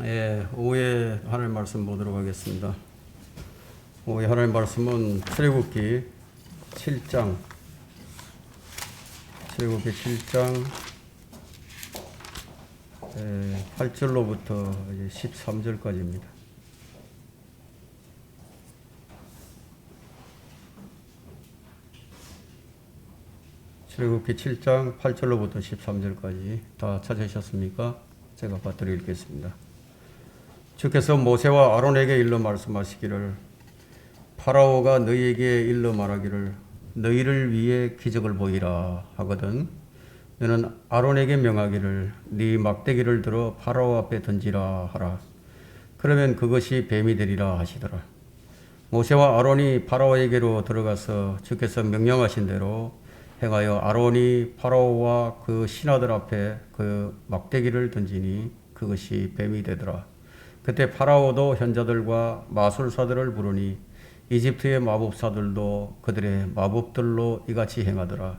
오후에 하나님 말씀 보도록 하겠습니다. 오후에 하나님 말씀은 출애굽기 7장 8절로부터 13절까지입니다. 출애굽기 7장 8절로부터 13절까지 다 찾으셨습니까? 제가 받들어 읽겠습니다. 주께서 모세와 아론에게 일러 말씀하시기를 파라오가 너희에게 일러 말하기를 너희를 위해 기적을 보이라 하거든 너는 아론에게 명하기를 네 막대기를 들어 파라오 앞에 던지라 하라. 그러면 그것이 뱀이 되리라 하시더라. 모세와 아론이 파라오에게로 들어가서 주께서 명령하신 대로 행하여 아론이 파라오와 그 신하들 앞에 그 막대기를 던지니 그것이 뱀이 되더라. 그때 파라오도 현자들과 마술사들을 부르니 이집트의 마법사들도 그들의 마법들로 이같이 행하더라.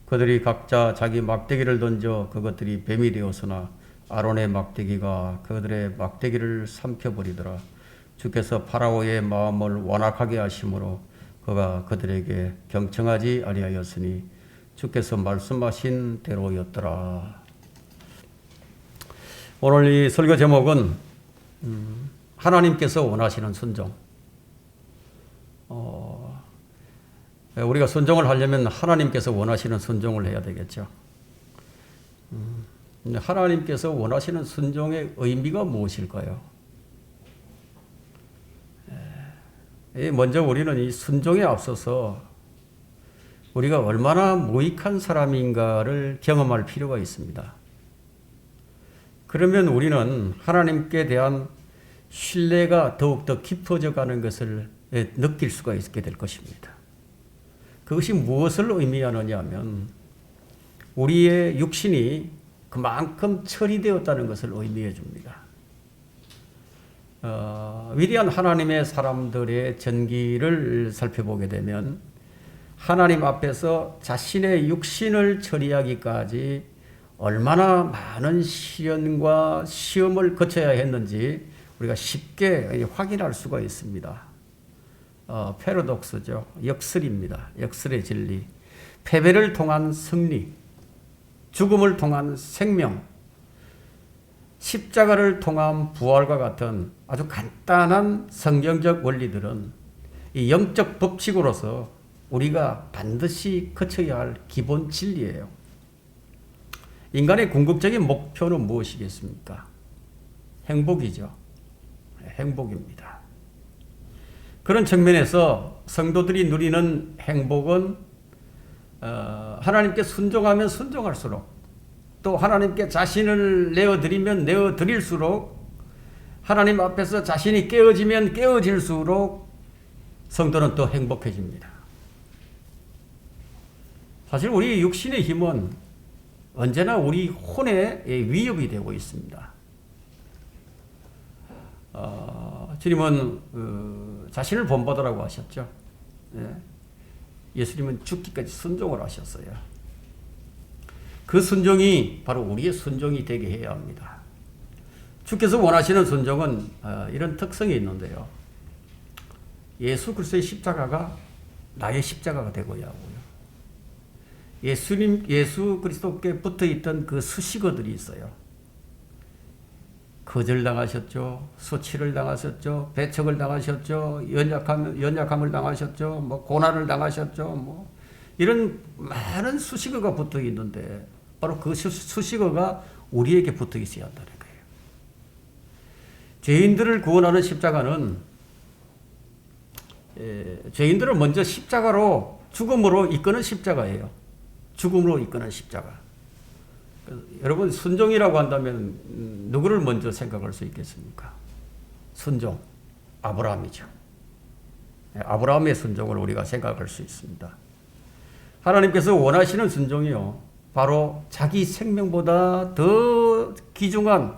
그들이 각자 자기 막대기를 던져 그것들이 뱀이 되었으나 아론의 막대기가 그들의 막대기를 삼켜버리더라. 주께서 파라오의 마음을 완악하게 하심으로 그가 그들에게 경청하지 아니하였으니 주께서 말씀하신 대로였더라. 오늘 이 설교 제목은 하나님께서 원하시는 순종. 우리가 순종을 하려면 하나님께서 원하시는 순종을 해야 되겠죠. 하나님께서 원하시는 순종의 의미가 무엇일까요? 먼저 우리는 이 순종에 앞서서 우리가 얼마나 무익한 사람인가를 경험할 필요가 있습니다. 그러면 우리는 하나님께 대한 신뢰가 더욱더 깊어져 가는 것을 느낄 수가 있게 될 것입니다. 그것이 무엇을 의미하느냐 하면 우리의 육신이 그만큼 처리되었다는 것을 의미해 줍니다. 위대한 하나님의 사람들의 전기를 살펴보게 되면 하나님 앞에서 자신의 육신을 처리하기까지 얼마나 많은 시련과 시험을 거쳐야 했는지 우리가 쉽게 확인할 수가 있습니다. 패러독스죠. 역설입니다. 역설의 진리. 패배를 통한 승리, 죽음을 통한 생명, 십자가를 통한 부활과 같은 아주 간단한 성경적 원리들은 이 영적 법칙으로서 우리가 반드시 거쳐야 할 기본 진리예요. 인간의 궁극적인 목표는 무엇이겠습니까? 행복이죠. 행복입니다. 그런 측면에서 성도들이 누리는 행복은 하나님께 순종하면 순종할수록 또 하나님께 자신을 내어드리면 내어드릴수록 하나님 앞에서 자신이 깨어지면 깨어질수록 성도는 또 행복해집니다. 사실 우리 육신의 힘은 언제나 우리 혼에 위협이 되고 있습니다. 주님은 자신을 본받으라고 하셨죠. 예수님은 죽기까지 순종을 하셨어요. 그 순종이 바로 우리의 순종이 되게 해야 합니다. 주께서 원하시는 순종은 이런 특성이 있는데요. 예수 그리스도의 십자가가 나의 십자가가 되고야 하고요. 예수 그리스도께 붙어있던 그 수식어들이 있어요. 거절당하셨죠. 수치를 당하셨죠. 배척을 당하셨죠. 연약함을 당하셨죠. 고난을 당하셨죠. 이런 많은 수식어가 붙어 있는데 바로 그 수식어가 우리에게 붙어 있어야 한다는 거예요. 죄인들을 구원하는 십자가는 죄인들을 먼저 십자가로 죽음으로 이끄는 십자가예요. 죽음으로 이끄는 십자가. 여러분 순종이라고 한다면 누구를 먼저 생각할 수 있겠습니까? 순종, 아브라함이죠. 아브라함의 순종을 우리가 생각할 수 있습니다. 하나님께서 원하시는 순종이요, 바로 자기 생명보다 더 귀중한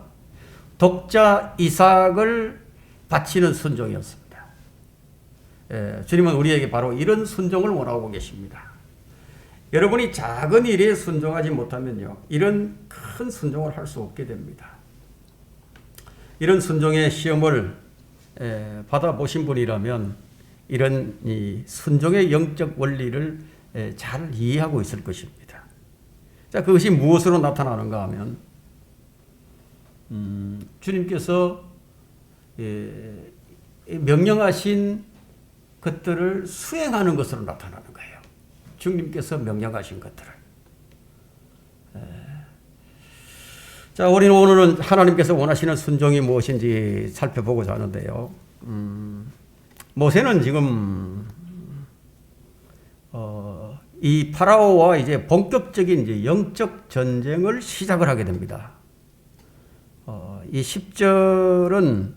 독자 이삭을 바치는 순종이었습니다. 주님은 우리에게 바로 이런 순종을 원하고 계십니다. 여러분이 작은 일에 순종하지 못하면요, 이런 큰 순종을 할 수 없게 됩니다. 이런 순종의 시험을 받아보신 분이라면 이런 이 순종의 영적 원리를 잘 이해하고 있을 것입니다. 자, 그것이 무엇으로 나타나는가 하면 주님께서 명령하신 것들을 수행하는 것으로 나타나는 거예요. 주님께서 명령하신 것들을. 자, 우리는 오늘은 하나님께서 원하시는 순종이 무엇인지 살펴보고자 하는데요. 모세는 지금 이 파라오와 이제 본격적인 이제 영적 전쟁을 시작을 하게 됩니다. 이 10절은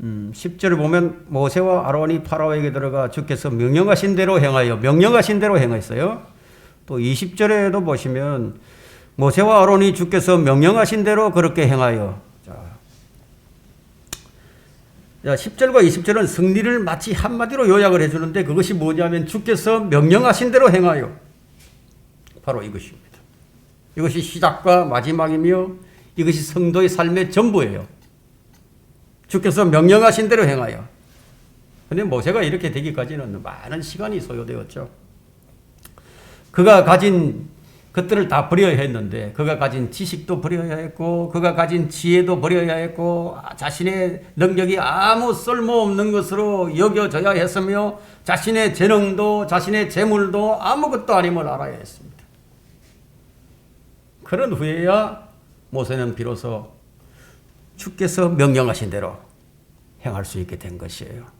10절을 보면 모세와 아론이 파라오에게 들어가 주께서 명령하신 대로 행하였어요. 또 20절에도 보시면 모세와 아론이 주께서 명령하신 대로 그렇게 행하여. 자, 10절과 20절은 승리를 마치 한마디로 요약을 해주는데 그것이 뭐냐면 주께서 명령하신 대로 행하여. 바로 이것입니다. 이것이 시작과 마지막이며 이것이 성도의 삶의 전부예요. 주께서 명령하신 대로 행하여. 그런데 모세가 이렇게 되기까지는 많은 시간이 소요되었죠. 그가 가진 것들을 다 버려야 했는데 그가 가진 지식도 버려야 했고 그가 가진 지혜도 버려야 했고 자신의 능력이 아무 쓸모없는 것으로 여겨져야 했으며 자신의 재능도 자신의 재물도 아무것도 아님을 알아야 했습니다. 그런 후에야 모세는 비로소 주께서 명령하신 대로 행할 수 있게 된 것이에요.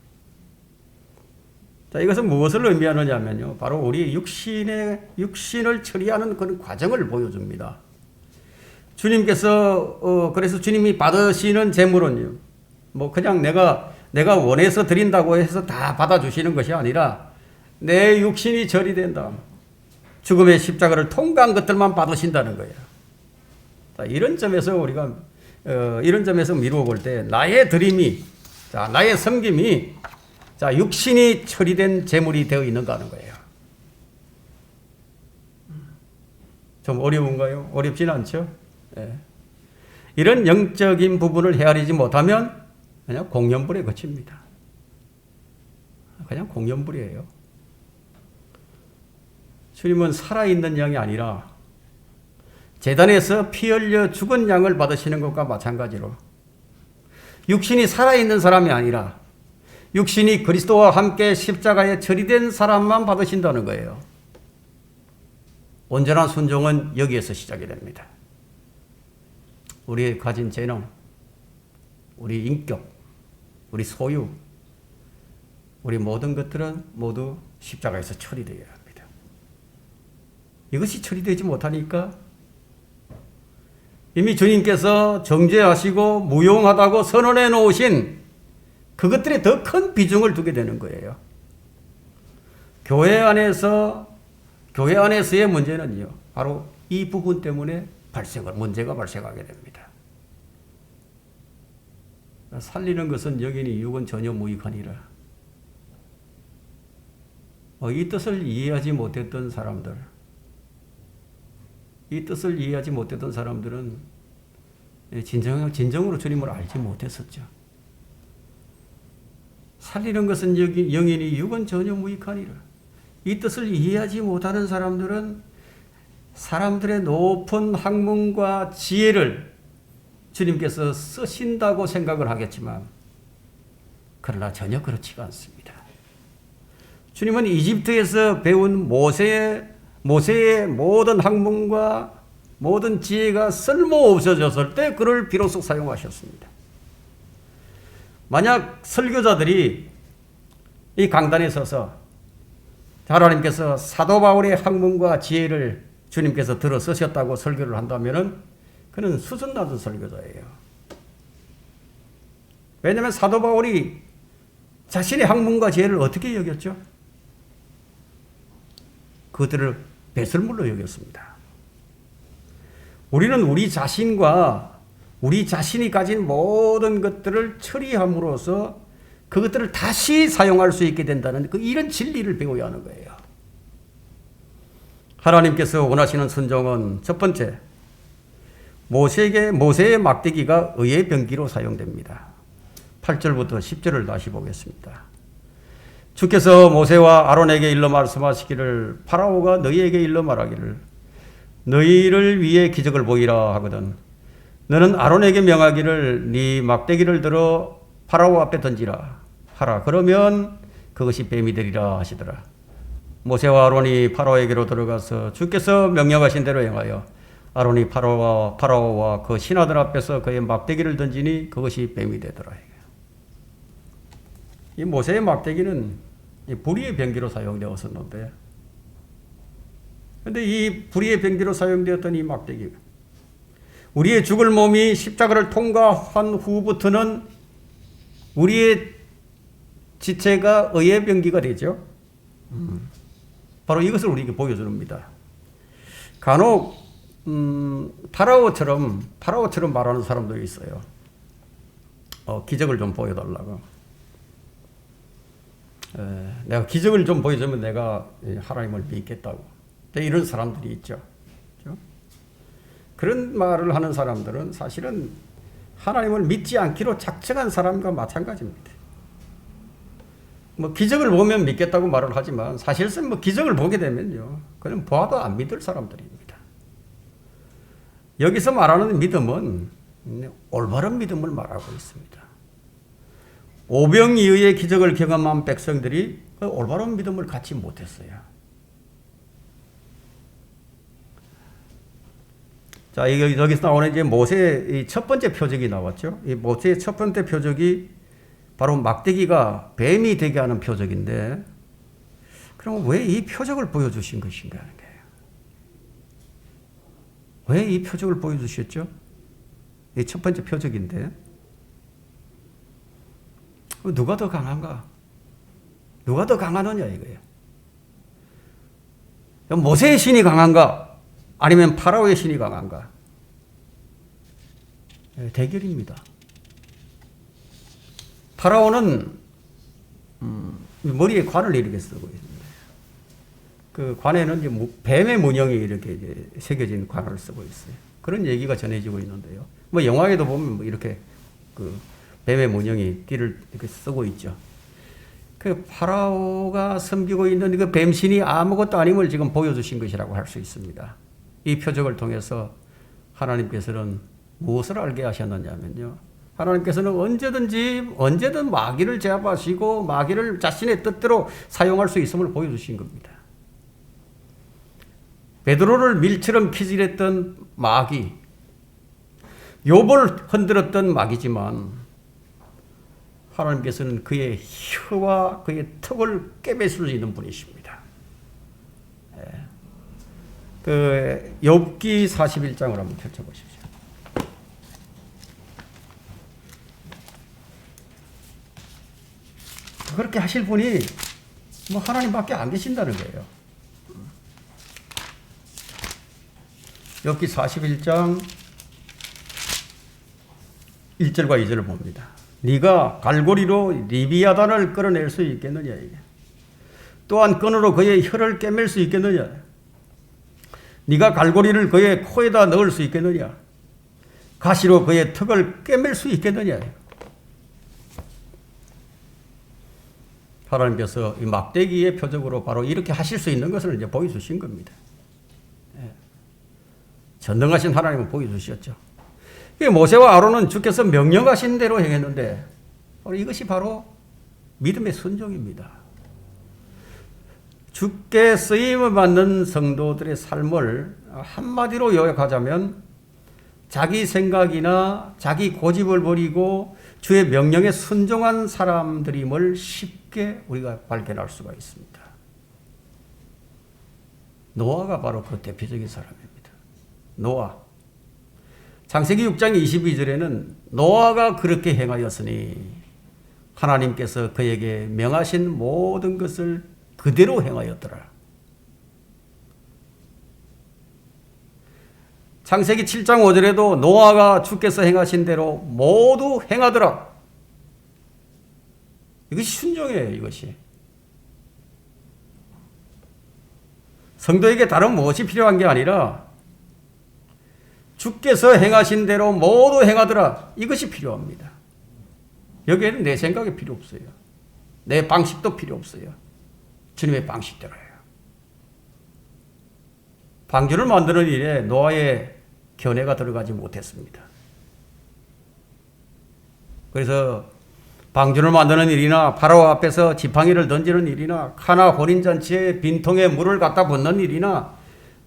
자, 이것은 무엇을 의미하느냐면요. 바로 우리 육신을 처리하는 그런 과정을 보여줍니다. 주님께서, 그래서 주님이 받으시는 재물은요. 뭐 그냥 내가 원해서 드린다고 해서 다 받아주시는 것이 아니라 내 육신이 처리된다. 죽음의 십자가를 통과한 것들만 받으신다는 거예요. 자, 이런 점에서 우리가, 이런 점에서 미루어 볼 때 나의 드림이, 자, 나의 섬김이 자, 육신이 처리된 재물이 되어 있는가 하는 거예요. 좀 어려운가요? 어렵진 않죠? 예. 이런 영적인 부분을 헤아리지 못하면 그냥 공연불에 그칩니다. 그냥 공연불이에요. 주님은 살아있는 양이 아니라 제단에서 피 흘려 죽은 양을 받으시는 것과 마찬가지로 육신이 살아있는 사람이 아니라 육신이 그리스도와 함께 십자가에 처리된 사람만 받으신다는 거예요. 온전한 순종은 여기에서 시작이 됩니다. 우리의 가진 재능, 우리 인격, 우리 소유, 우리 모든 것들은 모두 십자가에서 처리되어야 합니다. 이것이 처리되지 못하니까 이미 주님께서 정죄하시고 무용하다고 선언해 놓으신 그것들에 더 큰 비중을 두게 되는 거예요. 교회 안에서의 문제는요, 바로 이 부분 때문에 문제가 발생하게 됩니다. 살리는 것은 여기니 육은 전혀 무익하니라. 이 뜻을 이해하지 못했던 사람들은 진정으로 주님을 알지 못했었죠. 살리는 것은 영이니 육은 전혀 무익하니라. 이 뜻을 이해하지 못하는 사람들은 사람들의 높은 학문과 지혜를 주님께서 쓰신다고 생각을 하겠지만 그러나 전혀 그렇지가 않습니다. 주님은 이집트에서 배운 모세의 모든 학문과 모든 지혜가 쓸모없어졌을 때 그를 비로소 사용하셨습니다. 만약 설교자들이 이 강단에 서서 하나님께서 사도 바울의 학문과 지혜를 주님께서 들어 쓰셨다고 설교를 한다면 그는 수준 낮은 설교자예요. 왜냐하면 사도 바울이 자신의 학문과 지혜를 어떻게 여겼죠? 그들을 배설물로 여겼습니다. 우리는 우리 자신과 우리 자신이 가진 모든 것들을 처리함으로써 그것들을 다시 사용할 수 있게 된다는 이런 진리를 배워야 하는 거예요. 하나님께서 원하시는 순종은 첫 번째, 모세의 막대기가 의의 병기로 사용됩니다. 8절부터 10절을 다시 보겠습니다. 주께서 모세와 아론에게 일러 말씀하시기를 파라오가 너희에게 일러 말하기를 너희를 위해 기적을 보이라 하거든 너는 아론에게 명하기를 네 막대기를 들어 파라오 앞에 던지라 하라. 그러면 그것이 뱀이 되리라 하시더라. 모세와 아론이 파라오에게로 들어가서 주께서 명령하신 대로 행하여 아론이 파라오와 그 신하들 앞에서 그의 막대기를 던지니 그것이 뱀이 되더라. 이 모세의 막대기는 불의의 병기로 사용되었었는데, 그런데 이 불의의 병기로 사용되었던 이 막대기, 우리의 죽을 몸이 십자가를 통과한 후부터는 우리의 지체가 의의 병기가 되죠. 바로 이것을 우리에게 보여줍니다. 간혹 파라오처럼 말하는 사람도 있어요. 기적을 좀 보여달라고. 내가 기적을 좀 보여주면 내가 하나님을 믿겠다고. 이런 사람들이 있죠. 그렇죠? 그런 말을 하는 사람들은 사실은 하나님을 믿지 않기로 작정한 사람과 마찬가지입니다. 뭐 기적을 보면 믿겠다고 말을 하지만 사실상 뭐 기적을 보게 되면요, 그는 보아도 안 믿을 사람들입니다. 여기서 말하는 믿음은 올바른 믿음을 말하고 있습니다. 오병이어의 기적을 경험한 백성들이 올바른 믿음을 갖지 못했어요. 자, 여기서 나오는 이제 모세의 첫 번째 표적이 나왔죠. 이 모세의 첫 번째 표적이 바로 막대기가 뱀이 되게 하는 표적인데, 그럼 왜 이 표적을 보여주신 것인가 하는 거예요. 왜 이 표적을 보여주셨죠? 이 첫 번째 표적인데, 누가 더 강한가? 누가 더 강하느냐 이거예요. 모세의 신이 강한가? 아니면 파라오의 신이 강한가? 대결입니다. 파라오는 머리에 관을 이렇게 쓰고 있습니다. 그 관에는 이제 뱀의 문양이 이렇게 이제 새겨진 관을 쓰고 있어요. 그런 얘기가 전해지고 있는데요. 뭐 영화에도 보면 뭐 이렇게 그 뱀의 문양이 띠를 이렇게 쓰고 있죠. 그 파라오가 섬기고 있는 그 뱀신이 아무것도 아님을 지금 보여주신 것이라고 할 수 있습니다. 이 표적을 통해서 하나님께서는 무엇을 알게 하셨느냐면요, 하나님께서는 언제든 마귀를 제압하시고 마귀를 자신의 뜻대로 사용할 수 있음을 보여주신 겁니다. 베드로를 밀처럼 피질했던 마귀, 욥을 흔들었던 마귀지만 하나님께서는 그의 혀와 그의 턱을 깨매실 수 있는 분이십니다. 그 욥기 41장을 한번 펼쳐보십시오. 그렇게 하실 분이 뭐 하나님밖에 안 계신다는 거예요. 욥기 41장 1절과 2절을 봅니다. 네가 갈고리로 리비아단을 끌어낼 수 있겠느냐 이게. 또한 끈으로 그의 혀를 깨맬 수 있겠느냐. 네가 갈고리를 그의 코에다 넣을 수 있겠느냐. 가시로 그의 턱을 깨맬 수 있겠느냐. 하나님께서 이 막대기의 표적으로 바로 이렇게 하실 수 있는 것을 이제 보여주신 겁니다. 전능하신 하나님은 보여주셨죠. 모세와 아론은 주께서 명령하신 대로 행했는데, 이것이 바로 믿음의 순종입니다. 주께 쓰임을 받는 성도들의 삶을 한마디로 요약하자면, 자기 생각이나 자기 고집을 버리고 주의 명령에 순종한 사람들임을 쉽게 우리가 발견할 수가 있습니다. 노아가 바로 그 대표적인 사람입니다. 노아. 창세기 6장 22절에는 노아가 그렇게 행하였으니 하나님께서 그에게 명하신 모든 것을 그대로 행하였더라. 창세기 7장 5절에도 노아가 주께서 행하신 대로 모두 행하더라. 이것이 순종이에요, 이것이. 성도에게 다른 무엇이 필요한 게 아니라 주께서 행하신 대로 모두 행하더라. 이것이 필요합니다. 여기에는 내 생각이 필요 없어요. 내 방식도 필요 없어요. 주님의 방식대로예요. 방주를 만드는 일에 노아의 견해가 들어가지 못했습니다. 그래서 방주를 만드는 일이나 바로 앞에서 지팡이를 던지는 일이나 카나 혼인잔치에 빈통에 물을 갖다 붓는 일이나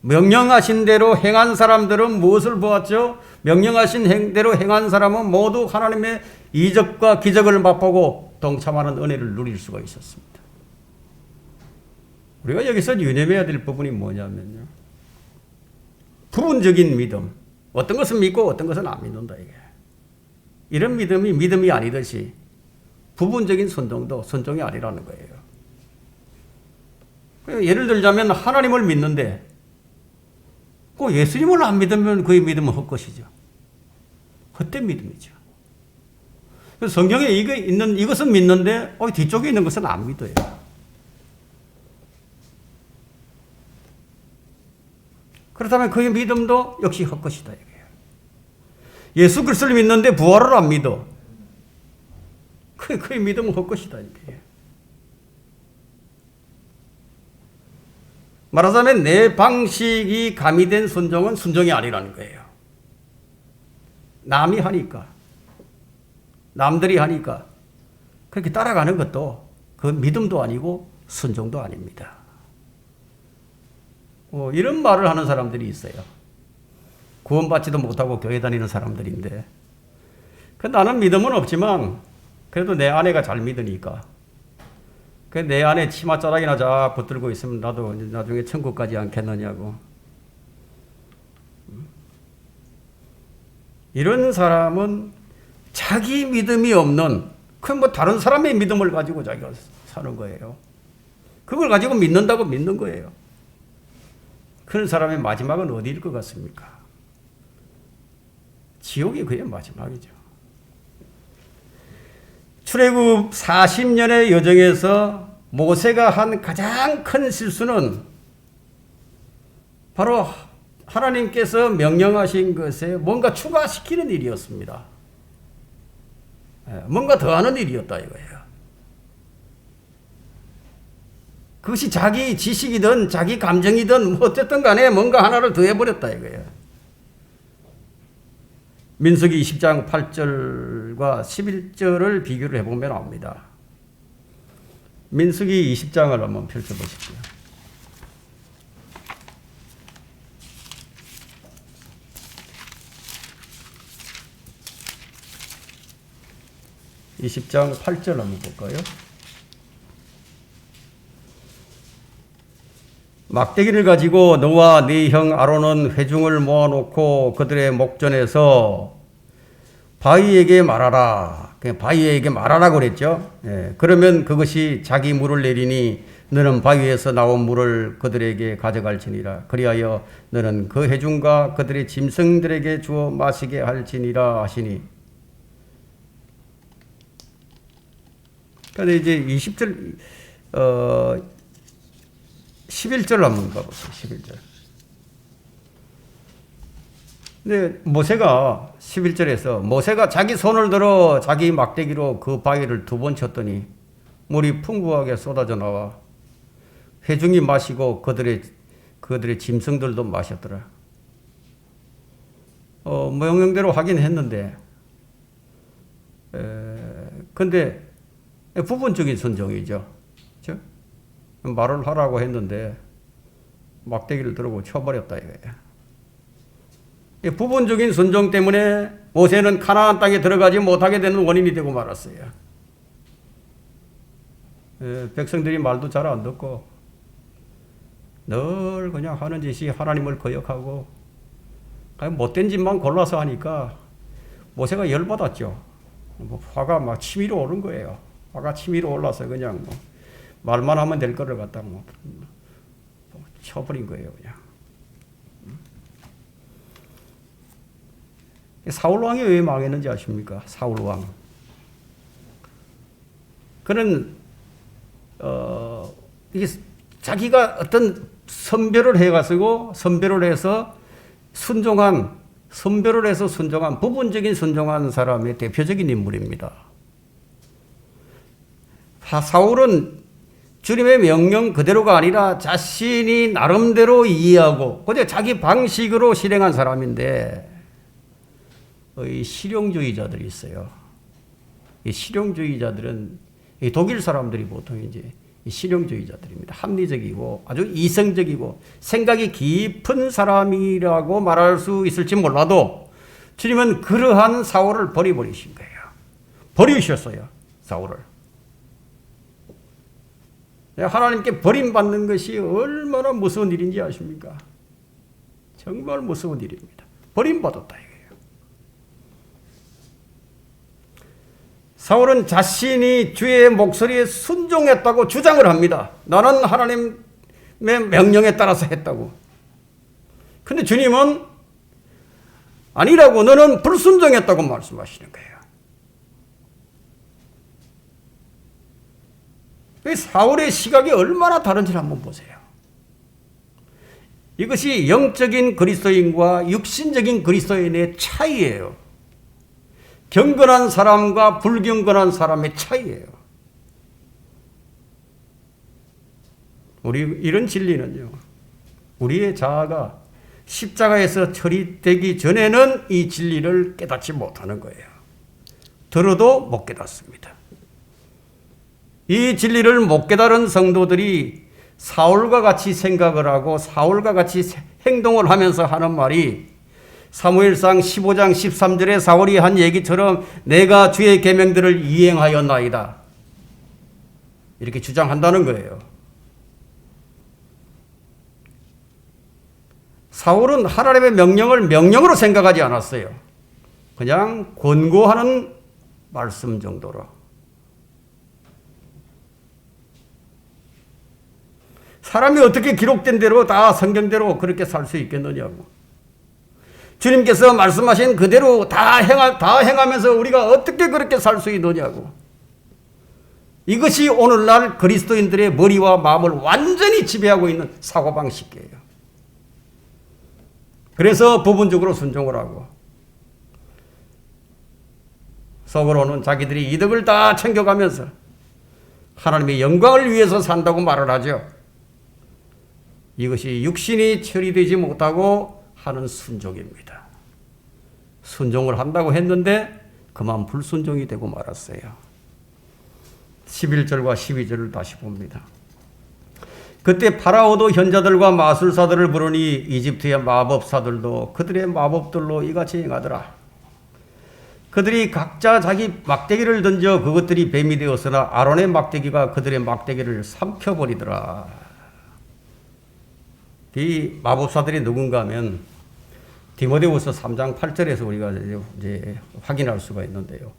명령하신 대로 행한 사람들은 무엇을 보았죠? 명령하신 대로 행한 사람은 모두 하나님의 이적과 기적을 맛보고 동참하는 은혜를 누릴 수가 있었습니다. 우리가 여기서 유념해야 될 부분이 뭐냐면요. 부분적인 믿음. 어떤 것은 믿고 어떤 것은 안 믿는다 이게. 이런 믿음이 믿음이 아니듯이 부분적인 순종도 순종이 아니라는 거예요. 예를 들자면 하나님을 믿는데 꼭 예수님을 안 믿으면 그의 믿음은 헛것이죠. 헛된 믿음이죠. 성경에 이것은 믿는데 뒤쪽에 있는 것은 안 믿어요. 그렇다면 그의 믿음도 역시 헛것이다 이거예요. 예수 그리스도를 믿는데 부활을 안 믿어. 그의 믿음은 헛것이다 이거예요. 말하자면 내 방식이 가미된 순종은 순종이 아니라는 거예요. 남이 하니까, 남들이 하니까 그렇게 따라가는 것도 그 믿음도 아니고 순종도 아닙니다. 이런 말을 하는 사람들이 있어요. 구원받지도 못하고 교회 다니는 사람들인데 나는 믿음은 없지만 그래도 내 아내가 잘 믿으니까 내 안에 치맛자락이나 자 붙들고 있으면 나도 나중에 천국 가지 않겠느냐고. 이런 사람은 자기 믿음이 없는 다른 사람의 믿음을 가지고 자기가 사는 거예요. 그걸 가지고 믿는다고 믿는 거예요. 그런 사람의 마지막은 어디일 것 같습니까? 지옥이 그의 마지막이죠. 출애굽 40년의 여정에서 모세가 한 가장 큰 실수는 바로 하나님께서 명령하신 것에 뭔가 추가시키는 일이었습니다. 뭔가 더하는 일이었다 이거예요. 그것이 자기 지식이든 자기 감정이든 어쨌든 간에 뭔가 하나를 더해버렸다 이거예요. 민수기 20장 8절과 11절을 비교를 해보면 압니다. 민수기 20장을 한번 펼쳐보십시오. (20장 8절) 한번 볼까요? 막대기를 가지고 너와 네 형 아론은 회중을 모아놓고 그들의 목전에서 바위에게 말하라. 바위에게 말하라고 그랬죠. 그러면 그것이 자기 물을 내리니 너는 바위에서 나온 물을 그들에게 가져갈지니라. 그리하여 너는 그 회중과 그들의 짐승들에게 주어 마시게 할지니라 하시니. 그런데 이제 20절 11절 한번 가보세요. 11절. 근데 모세가 11절에서 모세가 자기 손을 들어 자기 막대기로 그 바위를 2번 쳤더니 물이 풍부하게 쏟아져 나와 회중이 마시고 그들의 짐승들도 마셨더라. 명령대로 하긴 했는데 근데 부분적인 순종이죠. 그렇죠? 말을 하라고 했는데 막대기를 들고 쳐버렸다 이거예요. 부분적인 순종 때문에 모세는 가나안 땅에 들어가지 못하게 되는 원인이 되고 말았어요. 백성들이 말도 잘 안 듣고 늘 그냥 하는 짓이 하나님을 거역하고 못된 짓만 골라서 하니까 모세가 열받았죠. 화가 막 치밀어 오른 거예요. 화가 치밀어 올라서 그냥 말만 하면 될 거를 갖다 쳐버린 거예요, 그냥. 사울 왕이 왜 망했는지 아십니까? 사울 왕. 그는 이게 자기가 어떤 선별을 해가지고 선별을 해서 순종한 선별을 해서 순종한, 부분적인 순종한 사람의 대표적인 인물입니다. 사울은 주님의 명령 그대로가 아니라 자신이 나름대로 이해하고 그저 자기 방식으로 실행한 사람인데, 이 실용주의자들이 있어요. 이 실용주의자들은 이 독일 사람들이 보통 이제 실용주의자들입니다. 합리적이고 아주 이성적이고 생각이 깊은 사람이라고 말할 수 있을지 몰라도 주님은 그러한 사울을 버려버리신 거예요. 버리셨어요, 사울을. 하나님께 버림받는 것이 얼마나 무서운 일인지 아십니까? 정말 무서운 일입니다. 버림받았다 이거예요. 사울은 자신이 주의 목소리에 순종했다고 주장을 합니다. 나는 하나님의 명령에 따라서 했다고. 근데 주님은 아니라고, 너는 불순종했다고 말씀하시는 거예요. 사울의 시각이 얼마나 다른지를 한번 보세요. 이것이 영적인 그리스도인과 육신적인 그리스도인의 차이예요. 경건한 사람과 불경건한 사람의 차이예요. 우리 이런 진리는요, 우리의 자아가 십자가에서 처리되기 전에는 이 진리를 깨닫지 못하는 거예요. 들어도 못 깨닫습니다. 이 진리를 못 깨달은 성도들이 사울과 같이 생각을 하고 사울과 같이 행동을 하면서 하는 말이 사무엘상 15장 13절에 사울이 한 얘기처럼 내가 주의 계명들을 이행하였나이다, 이렇게 주장한다는 거예요. 사울은 하나님의 명령을 명령으로 생각하지 않았어요. 그냥 권고하는 말씀 정도로. 사람이 어떻게 기록된 대로 다 성경대로 그렇게 살 수 있겠느냐고. 주님께서 말씀하신 그대로 다 행하면서 우리가 어떻게 그렇게 살 수 있느냐고. 이것이 오늘날 그리스도인들의 머리와 마음을 완전히 지배하고 있는 사고방식이에요. 그래서 부분적으로 순종을 하고, 속으로는 자기들이 이득을 다 챙겨가면서 하나님의 영광을 위해서 산다고 말을 하죠. 이것이 육신이 처리되지 못하고 하는 순종입니다. 순종을 한다고 했는데 그만 불순종이 되고 말았어요. 11절과 12절을 다시 봅니다. 그때 파라오도 현자들과 마술사들을 부르니 이집트의 마법사들도 그들의 마법들로 이같이 행하더라. 그들이 각자 자기 막대기를 던져 그것들이 뱀이 되었으나 아론의 막대기가 그들의 막대기를 삼켜버리더라. 이 마법사들이 누군가 하면 디모데후서 3장 8절에서 우리가 이제 확인할 수가 있는데요.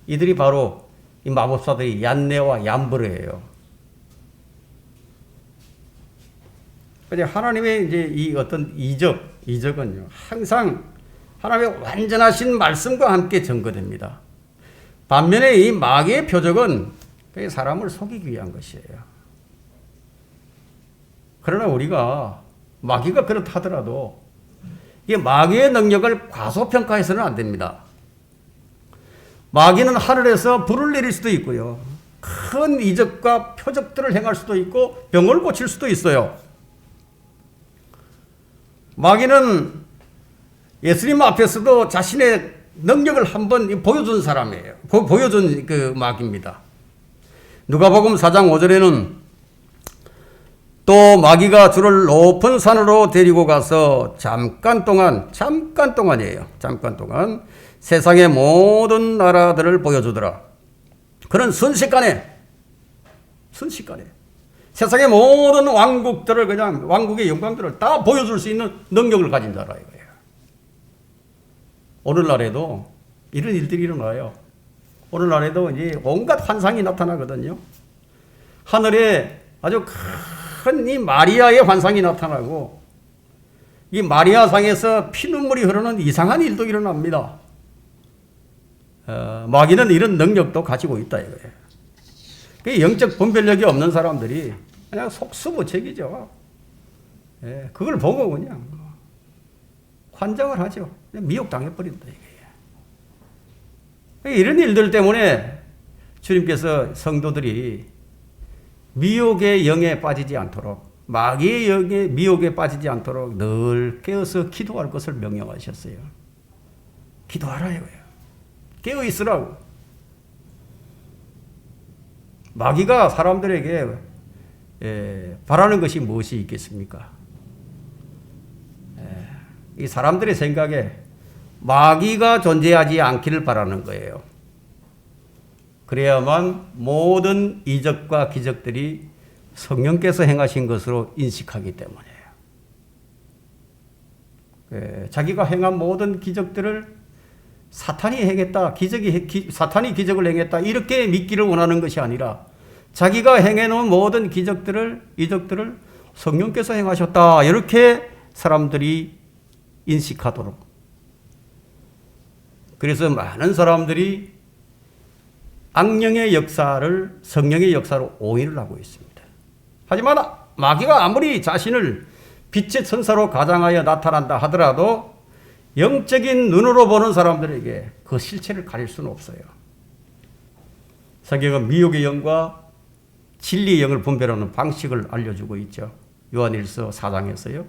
이들이 바로 이 마법사들이 얀네와 얀브레예요. 하나님의 이제 이 어떤 이적은요, 항상 하나님의 완전하신 말씀과 함께 증거됩니다. 반면에 이 마귀의 표적은 사람을 속이기 위한 것이에요. 그러나 우리가 마귀가 그렇다 하더라도 이 마귀의 능력을 과소평가해서는 안 됩니다. 마귀는 하늘에서 불을 내릴 수도 있고요, 큰 이적과 표적들을 행할 수도 있고 병을 고칠 수도 있어요. 마귀는 예수님 앞에서도 자신의 능력을 한번 보여준 사람이에요. 보여준 그 마귀입니다. 누가복음 4장 5절에는 또 마귀가 주를 높은 산으로 데리고 가서 잠깐 동안 세상의 모든 나라들을 보여주더라. 그는 순식간에 세상의 모든 왕국들을, 그냥 왕국의 영광들을 다 보여줄 수 있는 능력을 가진 자라 이거예요. 오늘날에도 이런 일들이 일어나요. 오늘날에도 이제 온갖 환상이 나타나거든요. 하늘에 아주 큰 이 마리아의 환상이 나타나고, 이 마리아상에서 피눈물이 흐르는 이상한 일도 일어납니다. 마귀는 이런 능력도 가지고 있다 이거예요. 영적 분별력이 없는 사람들이 그냥 속수무책이죠. 그걸 보고 그냥 환장을 하죠. 미혹당해버린다. 이게. 이런 일들 때문에 주님께서 성도들이 미혹의 영에 빠지지 않도록, 마귀의 영에 미혹에 빠지지 않도록 늘 깨어서 기도할 것을 명령하셨어요. 기도하라요. 깨어 있으라고. 마귀가 사람들에게 바라는 것이 무엇이 있겠습니까? 이 사람들의 생각에 마귀가 존재하지 않기를 바라는 거예요. 그래야만 모든 이적과 기적들이 성령께서 행하신 것으로 인식하기 때문이에요. 자기가 행한 모든 기적들을 사탄이 행했다, 사탄이 기적을 행했다, 이렇게 믿기를 원하는 것이 아니라 자기가 행해놓은 모든 이적들을 성령께서 행하셨다, 이렇게 사람들이 인식하도록. 그래서 많은 사람들이 악령의 역사를 성령의 역사로 오인을 하고 있습니다. 하지만 마귀가 아무리 자신을 빛의 천사로 가장하여 나타난다 하더라도 영적인 눈으로 보는 사람들에게 그 실체를 가릴 수는 없어요. 성경은 미혹의 영과 진리의 영을 분별하는 방식을 알려주고 있죠. 요한일서 4장에서요.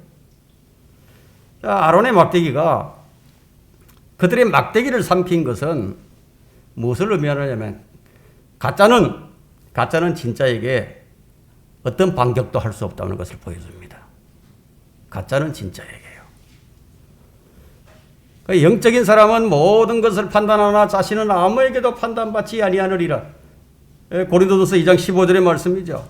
아론의 막대기가 그들의 막대기를 삼킨 것은 무엇을 의미하느냐면 가짜는 진짜에게 어떤 반격도 할 수 없다는 것을 보여줍니다. 가짜는 진짜에게요. 영적인 사람은 모든 것을 판단하나 자신은 아무에게도 판단받지 아니하느니라. 고린도전서 2장 15절의 말씀이죠.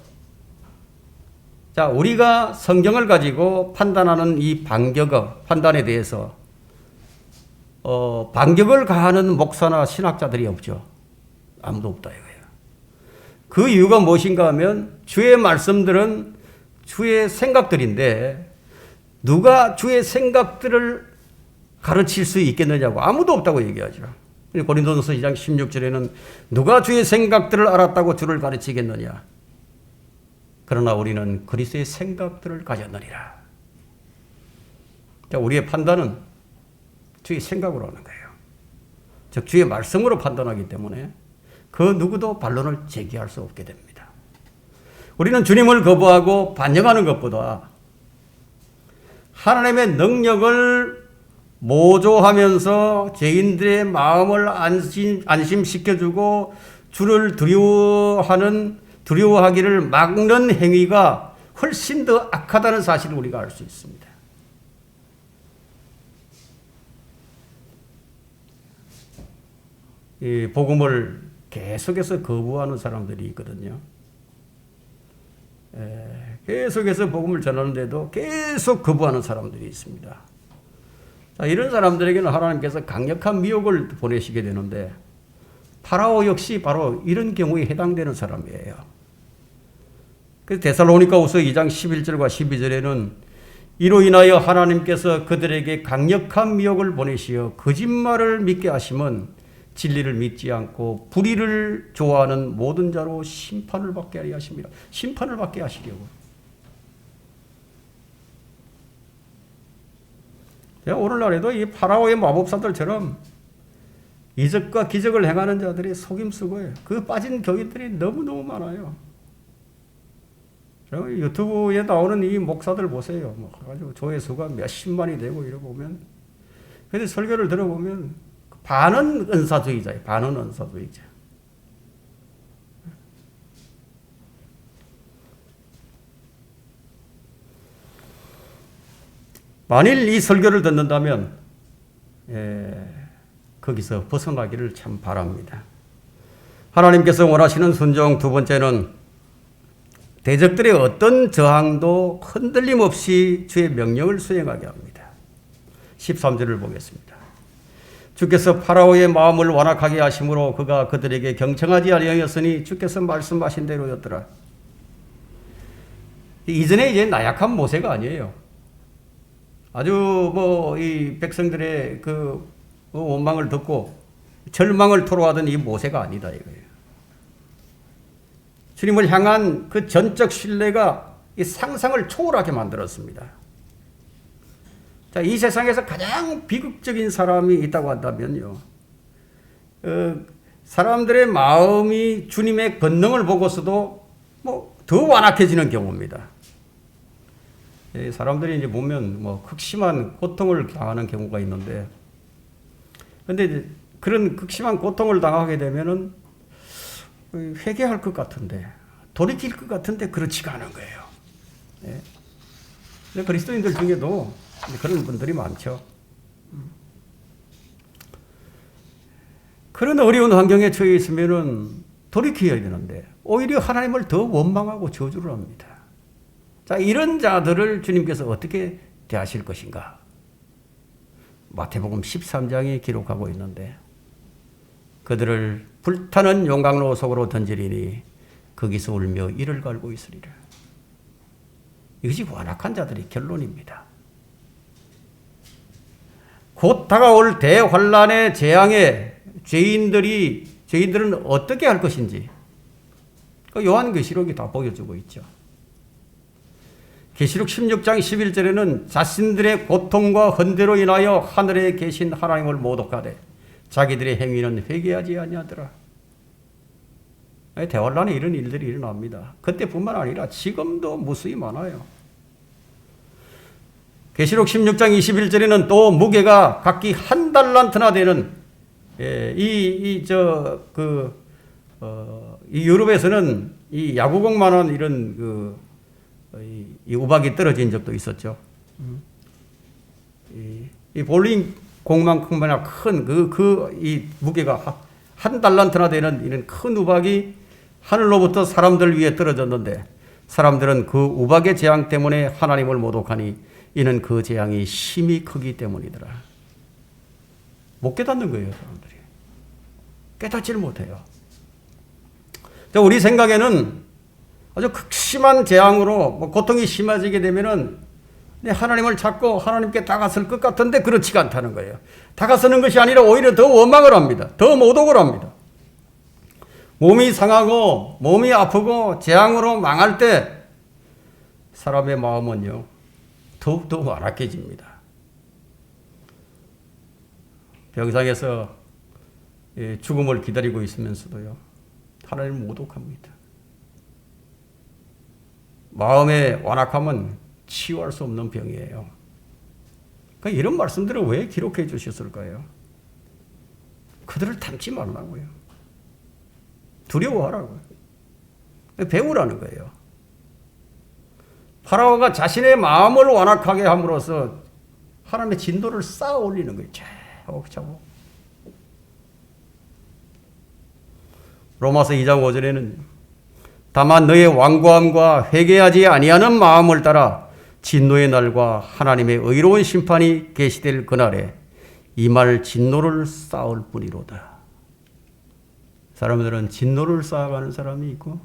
자, 우리가 성경을 가지고 판단하는 이 판단에 대해서 반격을 가하는 목사나 신학자들이 없죠. 아무도 없다 이거예요. 그 이유가 무엇인가 하면 주의 말씀들은 주의 생각들인데 누가 주의 생각들을 가르칠 수 있겠느냐고, 아무도 없다고 얘기하죠. 고린도전서 2장 16절에는 누가 주의 생각들을 알았다고 주를 가르치겠느냐. 그러나 우리는 그리스도의 생각들을 가졌느니라. 우리의 판단은 주의 생각으로 하는 거예요. 즉 주의 말씀으로 판단하기 때문에 그 누구도 반론을 제기할 수 없게 됩니다. 우리는 주님을 거부하고 반영하는 것보다 하나님의 능력을 모조하면서 죄인들의 마음을 안심시켜주고 주를 두려워하기를 막는 행위가 훨씬 더 악하다는 사실을 우리가 알 수 있습니다. 이 복음을 계속해서 거부하는 사람들이 있거든요. 계속해서 복음을 전하는데도 계속 거부하는 사람들이 있습니다. 자, 이런 사람들에게는 하나님께서 강력한 미혹을 보내시게 되는데 파라오 역시 바로 이런 경우에 해당되는 사람이에요. 그래서 데살로니가후서 2장 11절과 12절에는 이로 인하여 하나님께서 그들에게 강력한 미혹을 보내시어 거짓말을 믿게 하심은 진리를 믿지 않고 불의를 좋아하는 모든 자로 심판을 받게 하려 하십니다. 심판을 받게 하시려고. 오늘날에도 이 파라오의 마법사들처럼 이적과 기적을 행하는 자들이 속임수고예요. 그 빠진 교인들이 너무너무 많아요. 유튜브에 나오는 이 목사들 보세요. 가지고 조회수가 몇십만이 되고 이러고 보면, 근데 설교를 들어보면 반은 은사주의자예요. 반은 은사주의자. 만일 이 설교를 듣는다면 거기서 벗어나기를 참 바랍니다. 하나님께서 원하시는 순종, 두 번째는 대적들의 어떤 저항도 흔들림 없이 주의 명령을 수행하게 합니다. 13절을 보겠습니다. 주께서 파라오의 마음을 완악하게 하심으로 그가 그들에게 경청하지 아니하였으니 주께서 말씀하신 대로였더라. 이전에 이제 나약한 모세가 아니에요. 아주 이 백성들의 그 원망을 듣고 절망을 토로하던 이 모세가 아니다 이거예요. 주님을 향한 그 전적 신뢰가 이 상상을 초월하게 만들었습니다. 자, 이 세상에서 가장 비극적인 사람이 있다고 한다면요. 사람들의 마음이 주님의 권능을 보고서도 뭐 더 완악해지는 경우입니다. 사람들이 이제 보면 뭐 극심한 고통을 당하는 경우가 있는데, 근데 그런 극심한 고통을 당하게 되면은 회개할 것 같은데, 돌이킬 것 같은데 그렇지가 않은 거예요. 예. 그리스도인들 중에도 그런 분들이 많죠. 그런 어려운 환경에 처해 있으면은 돌이켜야 되는데 오히려 하나님을 더 원망하고 저주를 합니다. 자, 이런 자들을 주님께서 어떻게 대하실 것인가? 마태복음 13장이 기록하고 있는데, 그들을 불타는 용광로 속으로 던지리니 거기서 울며 이를 갈고 있으리라. 이것이 완악한 자들의 결론입니다. 곧 다가올 대환란의 재앙에 죄인들은 어떻게 할 것인지 요한계시록이 다 보여주고 있죠. 계시록 16장 11절에는 자신들의 고통과 헌대로 인하여 하늘에 계신 하나님을 모독하되 자기들의 행위는 회개하지 아니하더라. 대환란에 이런 일들이 일어납니다. 그때뿐만 아니라 지금도 무수히 많아요. 계시록 16장 21절에는 또 무게가 각기 한 달란트나 되는, 이 유럽에서는 이 야구공만한 이런 이 우박이 떨어진 적도 있었죠. 이 볼링 공만큼이나 큰 이 무게가 한 달란트나 되는 이런 큰 우박이 하늘로부터 사람들 위에 떨어졌는데, 사람들은 그 우박의 재앙 때문에 하나님을 모독하니 이는 그 재앙이 심히 크기 때문이더라. 못 깨닫는 거예요, 사람들이. 깨닫지를 못해요. 우리 생각에는 아주 극심한 재앙으로 고통이 심해지게 되면은 하나님을 찾고 하나님께 다가설 것 같은데 그렇지가 않다는 거예요. 다가서는 것이 아니라 오히려 더 원망을 합니다. 더 모독을 합니다. 몸이 상하고 몸이 아프고 재앙으로 망할 때 사람의 마음은요, 더욱더 완악해집니다. 병상에서 죽음을 기다리고 있으면서도요, 하나님을 모독합니다. 마음의 완악함은 치유할 수 없는 병이에요. 그러니까 이런 말씀들을 왜 기록해 주셨을까요? 그들을 닮지 말라고요. 두려워하라고요. 배우라는 거예요. 파라오가 자신의 마음을 완악하게 함으로써 하나님의 진노를 쌓아 올리는 거예요. 차곡차곡. 로마서 2장 5절에는 다만 너의 완고함과 회개하지 아니하는 마음을 따라 진노의 날과 하나님의 의로운 심판이 계시될 그날에 이 말 진노를 쌓을 뿐이로다. 사람들은 진노를 쌓아가는 사람이 있고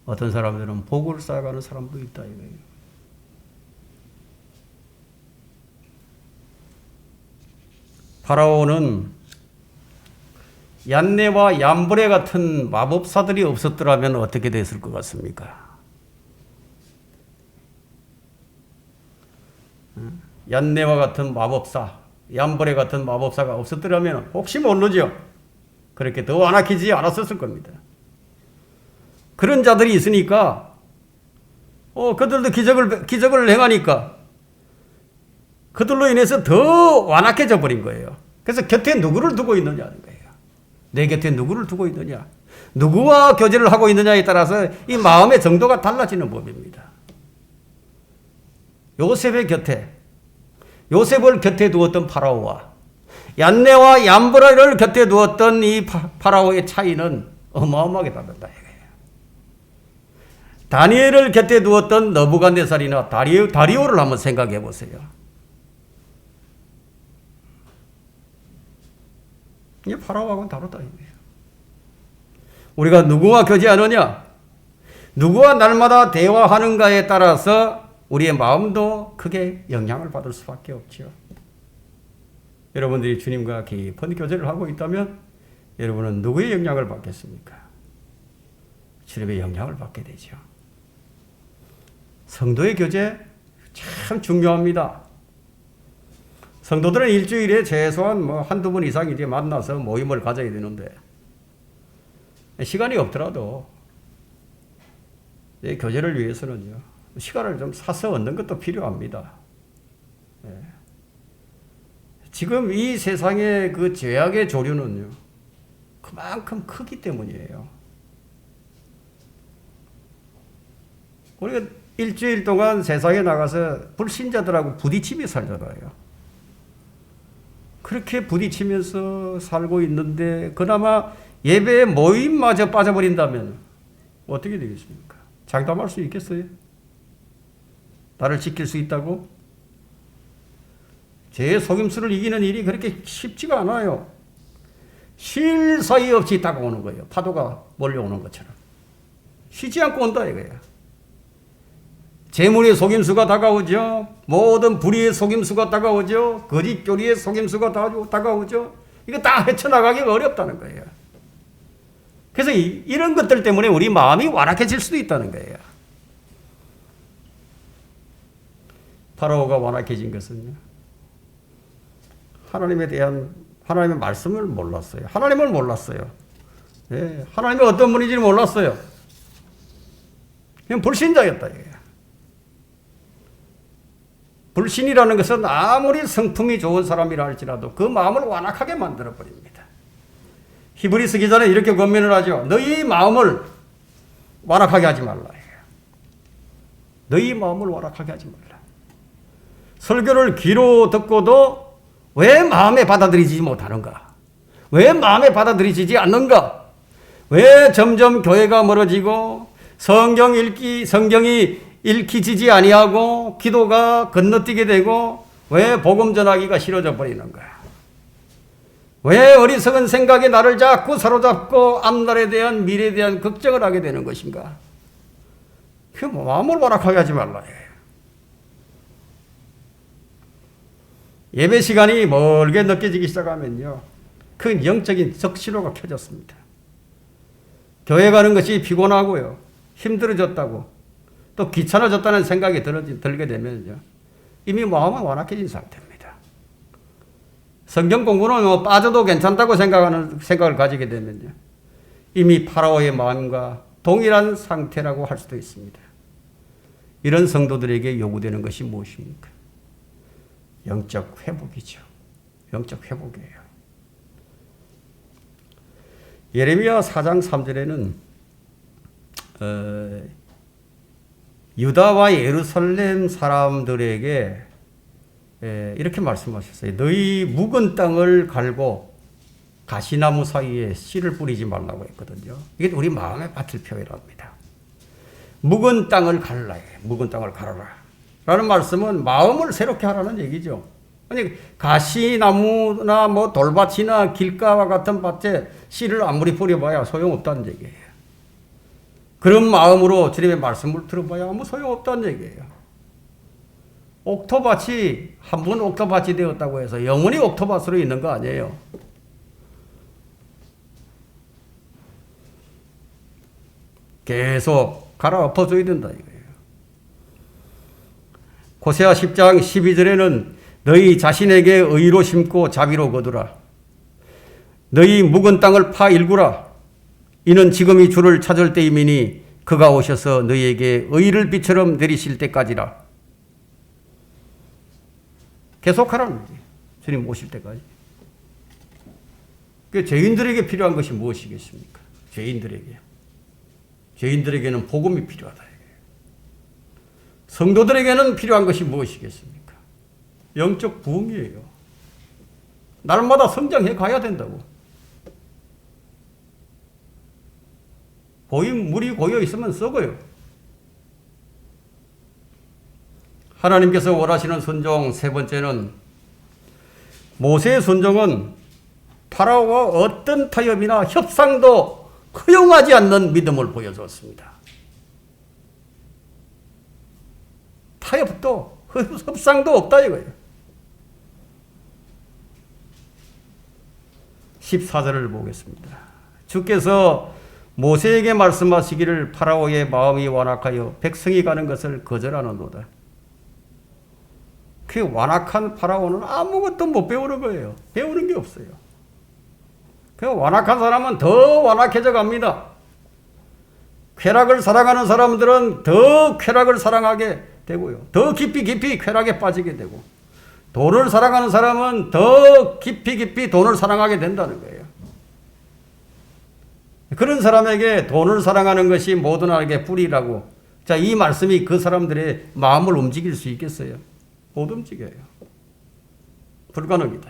어떤 사람들은 복을 쌓아가는 사람도 있다 이거예요. 파라오는 얀네와 얀브레 같은 마법사들이 없었더라면 어떻게 됐을 것 같습니까? 얀네와 같은 마법사, 얀브레 같은 마법사가 없었더라면 혹시 모르죠. 그렇게 더 완악해지지 않았었을 겁니다. 그런 자들이 있으니까 그들도 기적을 행하니까 그들로 인해서 더 완악해져 버린 거예요. 그래서 곁에 누구를 두고 있느냐는 거예요. 내 곁에 누구를 두고 있느냐, 누구와 교제를 하고 있느냐에 따라서 이 마음의 정도가 달라지는 법입니다. 요셉을 곁에 두었던 파라오와 얀네와 얀브레를 곁에 두었던 이 파라오의 차이는 어마어마하게 다르다 이거예요. 다니엘을 곁에 두었던 느부갓네살이나 다리오를 한번 생각해 보세요. 이 파라오하고는 다르다 이거예요. 우리가 누구와 교제하느냐, 누구와 날마다 대화하는가에 따라서 우리의 마음도 크게 영향을 받을 수밖에 없죠. 여러분들이 주님과 깊은 교제를 하고 있다면 여러분은 누구의 영향을 받겠습니까? 주님의 영향을 받게 되죠. 성도의 교제 참 중요합니다. 성도들은 일주일에 최소한 뭐 한두 번 이상 이제 만나서 모임을 가져야 되는데, 시간이 없더라도 교제를 위해서는요, 시간을 좀 사서 얻는 것도 필요합니다. 지금 이 세상의 그 죄악의 조류는요, 그만큼 크기 때문이에요. 우리가 일주일 동안 세상에 나가서 불신자들하고 부딪히며 살잖아요. 그렇게 부딪히면서 살고 있는데 그나마 예배 모임마저 빠져버린다면 어떻게 되겠습니까? 장담할 수 있겠어요? 나를 지킬 수 있다고? 죄의 속임수를 이기는 일이 그렇게 쉽지가 않아요. 쉴 사이 없이 다가오는 거예요. 파도가 몰려오는 것처럼. 쉬지 않고 온다 이거야. 재물의 속임수가 다가오죠. 모든 불의의 속임수가 다가오죠. 거짓교리의 속임수가 다가오죠. 이거 다 헤쳐나가기가 어렵다는 거예요. 그래서 이런 것들 때문에 우리 마음이 완악해질 수도 있다는 거예요. 파라오가 완악해진 것은요, 하나님에 대한 하나님의 말씀을 몰랐어요. 하나님을 몰랐어요. 예, 하나님이 어떤 분인지 몰랐어요. 그냥 불신자였다 이거예요. 불신이라는 것은 아무리 성품이 좋은 사람이라 할지라도 그 마음을 완악하게 만들어버립니다. 히브리서 기자는 이렇게 권면을 하죠. 너희 마음을 완악하게 하지 말라. 너희 마음을 완악하게 하지 말라. 설교를 귀로 듣고도 왜 마음에 받아들이지 못하는가? 왜 마음에 받아들이지 않는가? 왜 점점 교회가 멀어지고 성경이 읽히지지 아니하고 기도가 건너뛰게 되고 왜 복음 전하기가 싫어져 버리는 거야? 왜 어리석은 생각에 나를 자꾸 사로잡고 앞날에 대한 미래에 대한 걱정을 하게 되는 것인가? 그 마음을 완악하게 하지 말라. 예배 시간이 멀게 느껴지기 시작하면요, 그 영적인 적신호가 켜졌습니다. 교회 가는 것이 피곤하고요, 힘들어졌다고, 또 귀찮아졌다는 생각이 들게 되면요, 이미 마음은 완악해진 상태입니다. 성경 공부는 뭐 빠져도 괜찮다고 생각을 가지게 되면요, 이미 파라오의 마음과 동일한 상태라고 할 수도 있습니다. 이런 성도들에게 요구되는 것이 무엇입니까? 영적 회복이죠. 영적 회복이에요. 예레미야 4장 3절에는 유다와 예루살렘 사람들에게 이렇게 말씀하셨어요. 너희 묵은 땅을 갈고 가시나무 사이에 씨를 뿌리지 말라고 했거든요. 이게 우리 마음의 밭을 표현합니다. 묵은 땅을 갈라. 묵은 땅을 갈아라. 라는 말씀은 마음을 새롭게 하라는 얘기죠. 아니, 가시나무나 뭐 돌밭이나 길가와 같은 밭에 씨를 아무리 뿌려봐야 소용없다는 얘기예요. 그런 마음으로 주님의 말씀을 들어봐야 아무 소용없다는 얘기예요. 옥토밭이 한 번 옥토밭이 되었다고 해서 영원히 옥토밭으로 있는 거 아니에요. 계속 갈아엎어줘야 된다 이거예요. 호세아 10장 12절에는 너희 자신에게 의로 심고 자비로 거두라. 너희 묵은 땅을 파일구라. 이는 지금이 주를 찾을 때이미니 그가 오셔서 너희에게 의를 빛처럼 내리실 때까지라. 계속하라는 거지. 주님 오실 때까지. 그 죄인들에게 필요한 것이 무엇이겠습니까? 죄인들에게는 복음이 필요하다. 성도들에게는 필요한 것이 무엇이겠습니까? 영적 부흥이에요. 날마다 성장해 가야 된다고. 물이 고여 있으면 썩어요. 하나님께서 원하시는 순종 세 번째는, 모세의 순종은 파라오와 어떤 타협이나 협상도 허용하지 않는 믿음을 보여줬습니다. 타협도 협상도 없다 이거예요. 14절을 보겠습니다. 주께서 모세에게 말씀하시기를 파라오의 마음이 완악하여 백성이 가는 것을 거절하는도다. 그 완악한 파라오는 아무것도 못 배우는 거예요. 배우는 게 없어요. 그 완악한 사람은 더 완악해져 갑니다. 쾌락을 사랑하는 사람들은 더 쾌락을 사랑하게 되고요. 더 깊이 쾌락에 빠지게 되고, 돈을 사랑하는 사람은 더 깊이 돈을 사랑하게 된다는 거예요. 그런 사람에게 돈을 사랑하는 것이 모든 악의 뿌리라고. 자, 이 말씀이 그 사람들의 마음을 움직일 수 있겠어요? 못 움직여요. 불가능이다.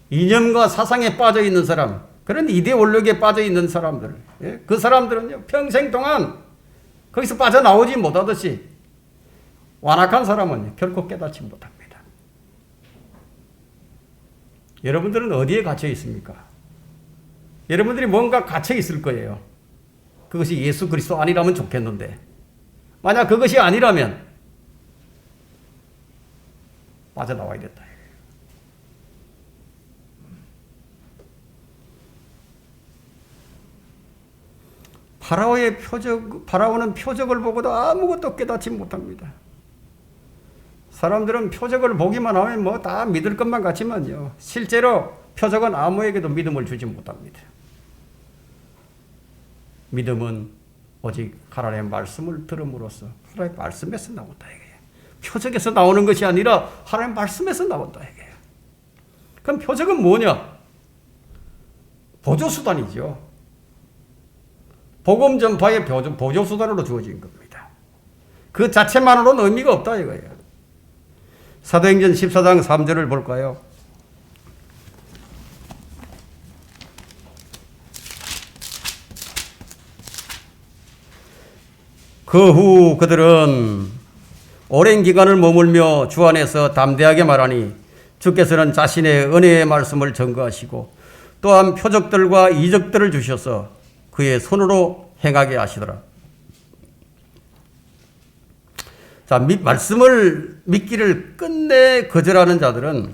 이념과 사상에 빠져 있는 사람, 그런 이데올로기에 빠져 있는 사람들, 그 사람들은요, 평생 동안 거기서 빠져나오지 못하듯이 완악한 사람은 결코 깨닫지 못합니다. 여러분들은 어디에 갇혀 있습니까? 여러분들이 뭔가 갇혀 있을 거예요. 그것이 예수 그리스도 아니라면 좋겠는데, 만약 그것이 아니라면 빠져나와야 된다. 파라오는 표적을 보고도 아무것도 깨닫지 못합니다. 사람들은 표적을 보기만 하면 뭐 다 믿을 것만 같지만요, 실제로 표적은 아무에게도 믿음을 주지 못합니다. 믿음은 오직 하나님의 말씀을 들음으로써 하나님의 말씀에서 나온다 이거예요. 표적에서 나오는 것이 아니라 하나님의 말씀에서 나온다 이거예요. 그럼 표적은 뭐냐? 보조수단이죠. 복음 전파의 보조수단으로 주어진 겁니다. 그 자체만으로는 의미가 없다 이거예요. 사도행전 14장 3절을 볼까요? 그 후 그들은 오랜 기간을 머물며 주 안에서 담대하게 말하니 주께서는 자신의 은혜의 말씀을 전거하시고 또한 표적들과 이적들을 주셔서 그의 손으로 행하게 하시더라. 자, 말씀을 믿기를 끝내 거절하는 자들은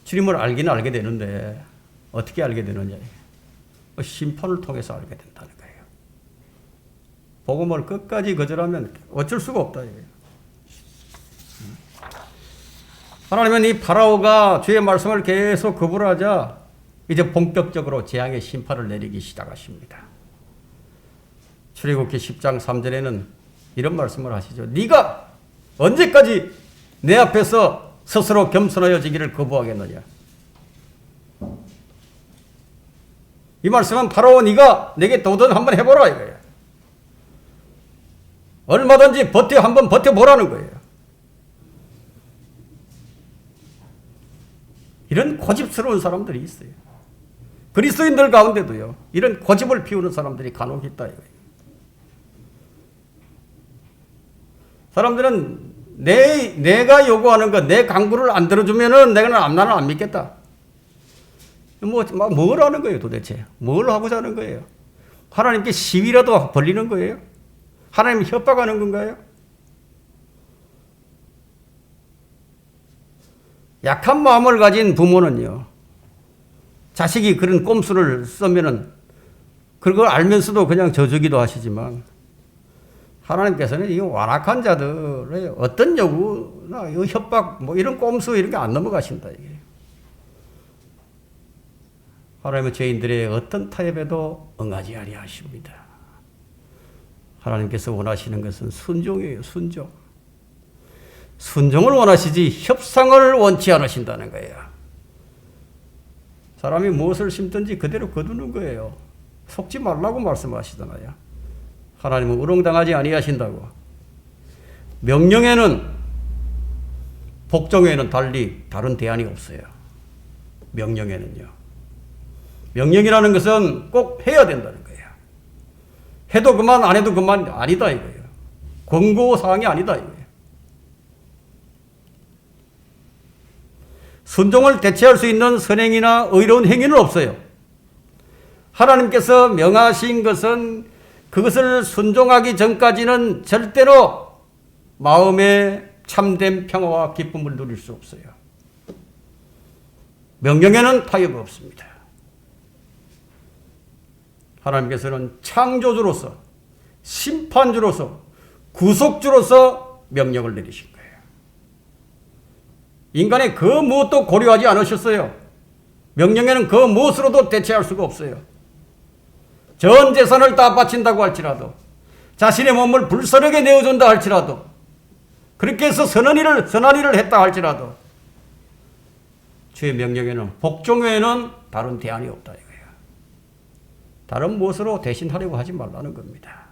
주님을 알기는 알게 되는데 어떻게 알게 되느냐? 심판을 통해서 알게 된다는 거예요. 복음을 끝까지 거절하면 어쩔 수가 없다 이거예요. 하나님은 이 파라오가 주의 말씀을 계속 거부하자 이제 본격적으로 재앙의 심판을 내리기 시작하십니다. 출애굽기 10장 3절에는 이런 말씀을 하시죠. 네가 언제까지 내 앞에서 스스로 겸손하여지기를 거부하겠느냐. 이 말씀은 파라오 네가 내게 도전 한번 해보라 이거예요. 얼마든지 한번 버텨보라는 거예요. 이런 고집스러운 사람들이 있어요. 그리스도인들 가운데도요, 이런 고집을 피우는 사람들이 간혹 있다 이거예요. 사람들은 내가 요구하는 것, 내 강구를 안 들어주면은 나는 안 믿겠다. 뭘 하는 거예요 도대체? 뭘 하고자 하는 거예요? 하나님께 시위라도 벌리는 거예요? 하나님 협박하는 건가요? 약한 마음을 가진 부모는요, 자식이 그런 꼼수를 쓰면은 그걸 알면서도 그냥 져주기도 하시지만 하나님께서는 이 완악한 자들의 어떤 요구나 협박 이런 꼼수 이런 게 안 넘어가신다 이게. 하나님은 죄인들의 어떤 타협에도 응하지 아니하십니다. 하나님께서 원하시는 것은 순종이에요. 순종을 원하시지 협상을 원치 않으신다는 거예요. 사람이 무엇을 심든지 그대로 거두는 거예요. 속지 말라고 말씀하시잖아요. 하나님은 우롱당하지 아니하신다고. 명령에는 복종에는 달리 다른 대안이 없어요. 명령에는요. 명령이라는 것은 꼭 해야 된다는 거예요. 해도 그만 안 해도 그만 아니다 이거예요. 권고사항이 아니다 이거예요. 순종을 대체할 수 있는 선행이나 의로운 행위는 없어요. 하나님께서 명하신 것은 그것을 순종하기 전까지는 절대로 마음에 참된 평화와 기쁨을 누릴 수 없어요. 명령에는 타협이 없습니다. 하나님께서는 창조주로서, 심판주로서, 구속주로서 명령을 내리신 거예요. 인간의 그 무엇도 고려하지 않으셨어요. 명령에는 그 무엇으로도 대체할 수가 없어요. 전 재산을 다 바친다고 할지라도, 자신의 몸을 불사르게 내어준다 할지라도, 그렇게 해서 선한 일을 했다 할지라도, 주의 명령에는 복종 외에는 다른 대안이 없다 이거예요. 다른 무엇으로 대신하려고 하지 말라는 겁니다.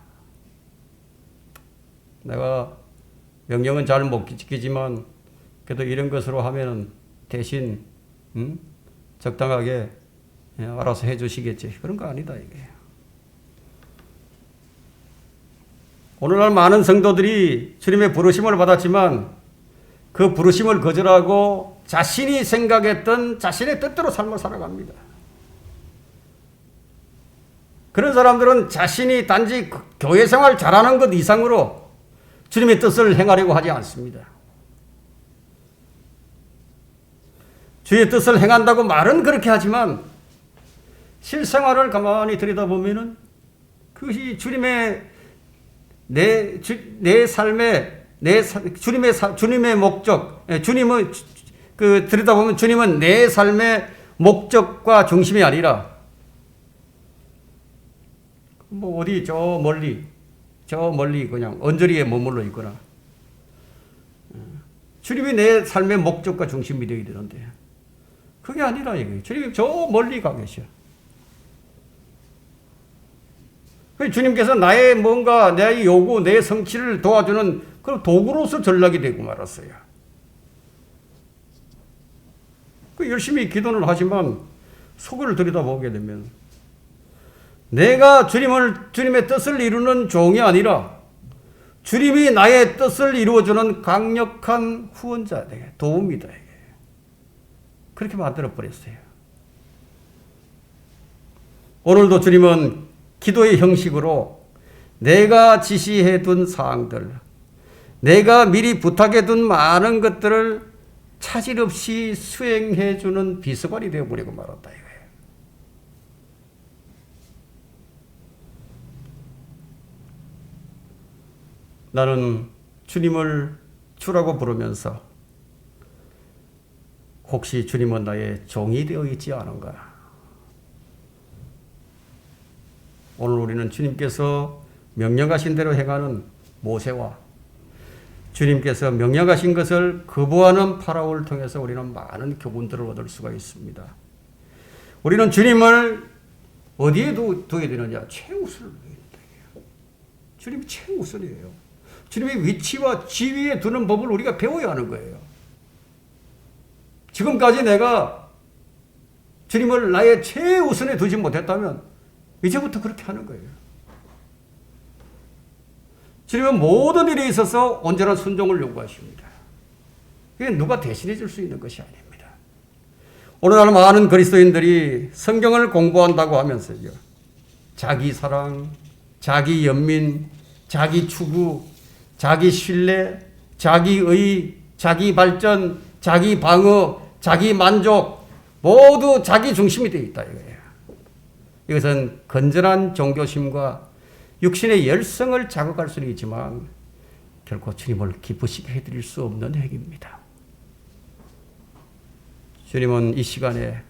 내가 명령은 잘 못 지키지만 그래도 이런 것으로 하면은 대신 적당하게 알아서 해주시겠지. 그런 거 아니다 이게. 오늘날 많은 성도들이 주님의 부르심을 받았지만 그 부르심을 거절하고 자신이 생각했던 자신의 뜻대로 삶을 살아갑니다. 그런 사람들은 자신이 단지 교회 생활 잘하는 것 이상으로 주님의 뜻을 행하려고 하지 않습니다. 주의 뜻을 행한다고 말은 그렇게 하지만 실생활을 가만히 들여다보면은 그것이 주님의 내 삶의 주님의 목적, 주님은 들여다보면 주님은 내 삶의 목적과 중심이 아니라 뭐 어디 저 멀리 그냥 언저리에 머물러 있거나 주님이 내 삶의 목적과 중심이 되어야 되는데 그게 아니라 이거예요. 주님이 저 멀리 가 계셔. 주님께서 나의 뭔가 내 요구, 내 성취를 도와주는 그런 도구로서 전락이 되고 말았어요. 열심히 기도를 하지만 속을 들여다보게 되면 내가 주님의 뜻을 이루는 종이 아니라 주님이 나의 뜻을 이루어주는 강력한 후원자, 도움이다. 그렇게 만들어버렸어요. 오늘도 주님은 기도의 형식으로 내가 지시해둔 사항들, 내가 미리 부탁해둔 많은 것들을 차질 없이 수행해주는 비서관이 되어버리고 말았다 이거예요. 나는 주님을 주라고 부르면서 혹시 주님은 나의 종이 되어 있지 않은가? 오늘 우리는 주님께서 명령하신 대로 행하는 모세와 주님께서 명령하신 것을 거부하는 파라오를 통해서 우리는 많은 교훈들을 얻을 수가 있습니다. 우리는 주님을 어디에 둬야 되느냐? 최우선을 둬야 된다. 주님이 최우선이에요. 주님의 위치와 지위에 두는 법을 우리가 배워야 하는 거예요. 지금까지 내가 주님을 나의 최우선에 두지 못했다면 이제부터 그렇게 하는 거예요. 주님은 모든 일에 있어서 온전한 순종을 요구하십니다. 이게 누가 대신해 줄 수 있는 것이 아닙니다. 오늘날 많은 그리스도인들이 성경을 공부한다고 하면서요, 자기 사랑, 자기 연민, 자기 추구, 자기 신뢰, 자기의, 자기 발전, 자기 방어, 자기 만족, 모두 자기 중심이 되어 있다 이거예요. 이것은 건전한 종교심과 육신의 열성을 자극할 수는 있지만 결코 주님을 기쁘시게 해드릴 수 없는 행위입니다. 주님은 이 시간에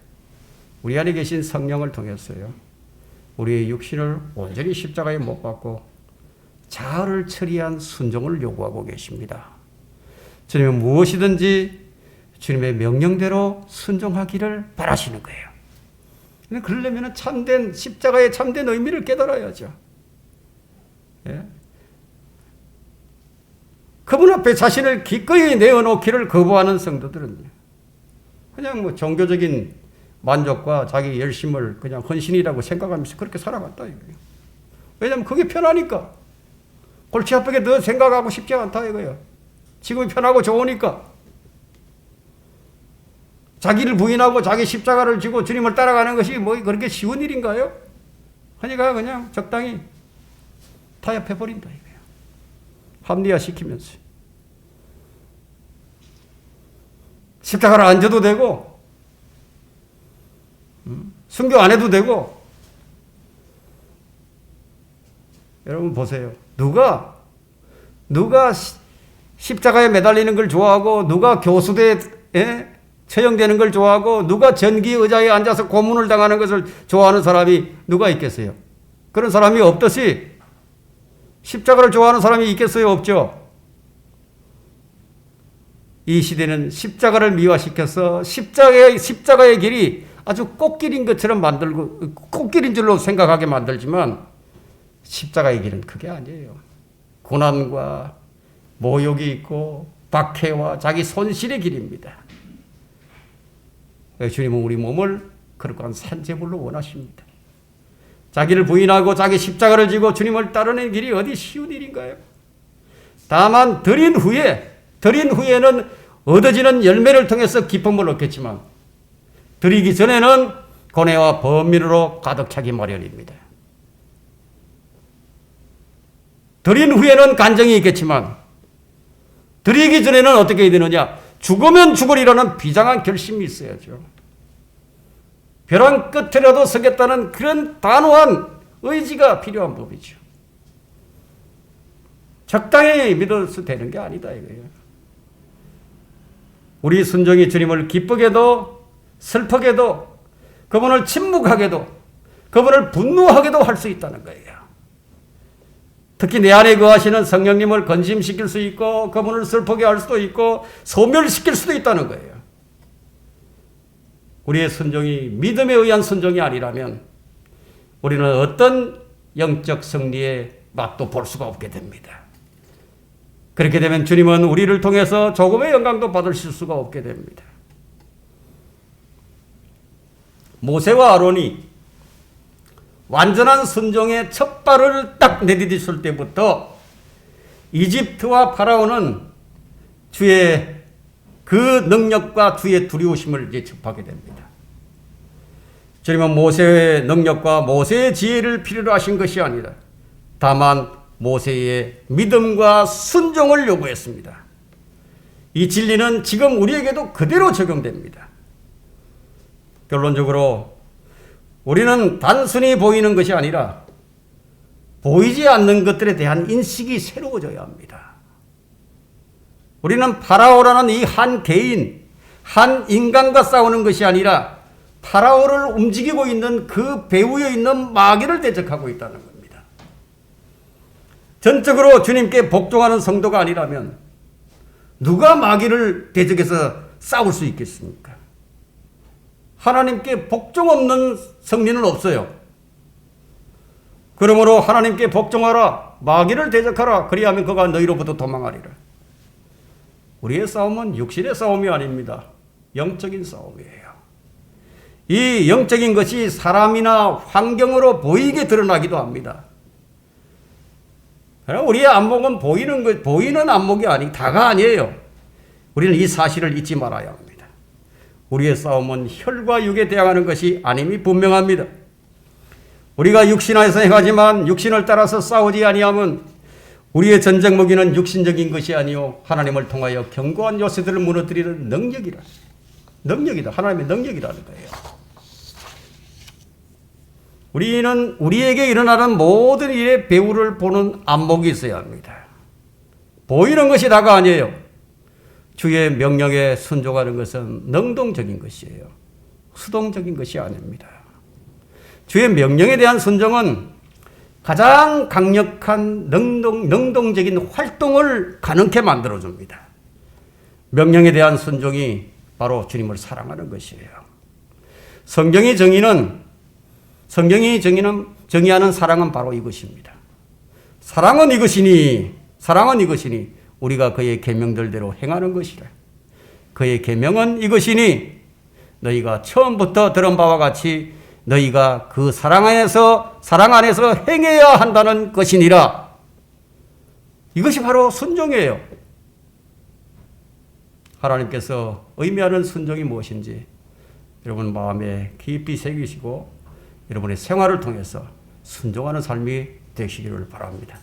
우리 안에 계신 성령을 통해서요, 우리의 육신을 온전히 십자가에 못 박고 자아를 처리한 순종을 요구하고 계십니다. 주님은 무엇이든지 주님의 명령대로 순종하기를 바라시는 거예요. 그러려면 참된 십자가의 참된 의미를 깨달아야죠. 예? 그분 앞에 자신을 기꺼이 내어놓기를 거부하는 성도들은 그냥 뭐 종교적인 만족과 자기 열심을 그냥 헌신이라고 생각하면서 그렇게 살아갔다 이거예요. 왜냐하면 그게 편하니까. 골치 아프게 더 생각하고 싶지 않다 이거예요. 지금이 편하고 좋으니까. 자기를 부인하고 자기 십자가를 지고 주님을 따라가는 것이 뭐 그렇게 쉬운 일인가요? 하니까 그냥 적당히 타협해버린다 이거예요. 합리화시키면서. 십자가를 안 져도 되고, 순교 안 해도 되고. 여러분 보세요. 누가 십자가에 매달리는 걸 좋아하고 누가 교수대에 처형되는 걸 좋아하고 누가 전기 의자에 앉아서 고문을 당하는 것을 좋아하는 사람이 누가 있겠어요? 그런 사람이 없듯이 십자가를 좋아하는 사람이 있겠어요? 없죠? 이 시대는 십자가를 미화시켜서 십자가의 길이 아주 꽃길인 것처럼 만들고 꽃길인 줄로 생각하게 만들지만 십자가의 길은 그게 아니에요. 고난과 모욕이 있고 박해와 자기 손실의 길입니다. 주님은 우리 몸을 거룩한 산제물로 원하십니다. 자기를 부인하고 자기 십자가를 지고 주님을 따르는 길이 어디 쉬운 일인가요? 다만 드린 후에는 얻어지는 열매를 통해서 기쁨을 얻겠지만 드리기 전에는 고뇌와 번민으로 가득 차기 마련입니다. 드린 후에는 간정이 있겠지만 드리기 전에는 어떻게 되느냐? 죽으면 죽으리라는 비장한 결심이 있어야죠. 벼랑 끝에라도 서겠다는 그런 단호한 의지가 필요한 법이죠. 적당히 믿어서 되는 게 아니다 이거예요. 우리 순종이 주님을 기쁘게도 슬프게도 그분을 침묵하게도 그분을 분노하게도 할 수 있다는 거예요. 특히 내 안에 거하시는 성령님을 건심시킬 수 있고 그분을 슬프게 할 수도 있고 소멸시킬 수도 있다는 거예요. 우리의 순종이 믿음에 의한 순종이 아니라면 우리는 어떤 영적 승리의 맛도 볼 수가 없게 됩니다. 그렇게 되면 주님은 우리를 통해서 조금의 영광도 받으실 수가 없게 됩니다. 모세와 아론이 완전한 순종의 첫 발을 딱 내디뎠을 때부터 이집트와 파라오는 주의 그 능력과 주의 두려우심을 이제 접하게 됩니다. 주님은 모세의 능력과 모세의 지혜를 필요로 하신 것이 아니라 다만 모세의 믿음과 순종을 요구했습니다. 이 진리는 지금 우리에게도 그대로 적용됩니다. 결론적으로 우리는 단순히 보이는 것이 아니라 보이지 않는 것들에 대한 인식이 새로워져야 합니다. 우리는 파라오라는 이 한 개인, 한 인간과 싸우는 것이 아니라 파라오를 움직이고 있는 그 배후에 있는 마귀를 대적하고 있다는 겁니다. 전적으로 주님께 복종하는 성도가 아니라면 누가 마귀를 대적해서 싸울 수 있겠습니까? 하나님께 복종 없는 승리는 없어요. 그러므로 하나님께 복종하라, 마귀를 대적하라, 그리하면 그가 너희로부터 도망하리라. 우리의 싸움은 육신의 싸움이 아닙니다. 영적인 싸움이에요. 이 영적인 것이 사람이나 환경으로 보이게 드러나기도 합니다. 우리의 안목은 보이는 안목이 다가 아니에요. 우리는 이 사실을 잊지 말아야 합니다. 우리의 싸움은 혈과 육에 대항하는 것이 아님이 분명합니다. 우리가 육신 안에서 행하지만 육신을 따라서 싸우지 아니하면 우리의 전쟁 무기는 육신적인 것이 아니요 하나님을 통하여 견고한 요새들을 무너뜨리는 능력이다. 하나님의 능력이라는 거예요. 우리는 우리에게 일어나는 모든 일의 배후를 보는 안목이 있어야 합니다. 보이는 것이 다가 아니에요. 주의 명령에 순종하는 것은 능동적인 것이에요. 수동적인 것이 아닙니다. 주의 명령에 대한 순종은 가장 강력한 능동적인 활동을 가능케 만들어줍니다. 명령에 대한 순종이 바로 주님을 사랑하는 것이에요. 성경이 정의하는 사랑은 바로 이것입니다. 사랑은 이것이니 우리가 그의 계명들대로 행하는 것이라. 그의 계명은 이것이니 너희가 처음부터 들은 바와 같이 너희가 그 사랑 안에서 행해야 한다는 것이니라. 이것이 바로 순종이에요. 하나님께서 의미하는 순종이 무엇인지 여러분 마음에 깊이 새기시고 여러분의 생활을 통해서 순종하는 삶이 되시기를 바랍니다.